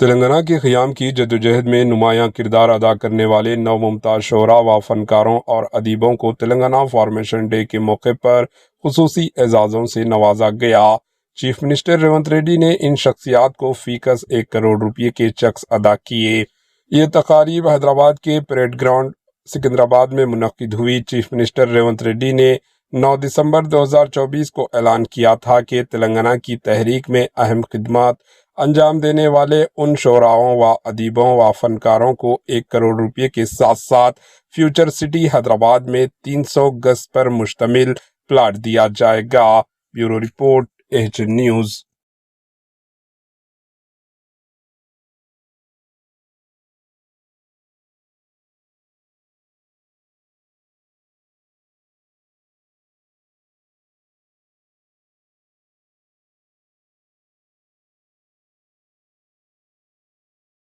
تلنگانہ کے قیام کی جدوجہد میں نمایاں کردار ادا کرنے والے 9 ممتاز شعراء و فنکاروں اور ادیبوں کو تلنگانہ فارمیشن ڈے کے موقع پر خصوصی اعزازوں سے نوازا گیا۔ چیف منسٹر ریونت ریڈی نے ان شخصیات کو فی کس 1 کروڑ روپے کے چیکس ادا کیے۔ یہ تقاریب حیدرآباد کے پریڈ گراؤنڈ سکندرآباد میں منعقد ہوئی۔ چیف منسٹر ریونت ریڈی نے 9 دسمبر 2024 کو اعلان کیا تھا کہ تلنگانہ کی تحریک میں اہم خدمات انجام دینے والے ان شعراءوں و ادیبوں و فنکاروں کو 1 کروڑ روپے کے ساتھ ساتھ فیوچر سٹی حیدرآباد میں 300 گز پر مشتمل پلاٹ دیا جائے گا۔ Bureau report, H news.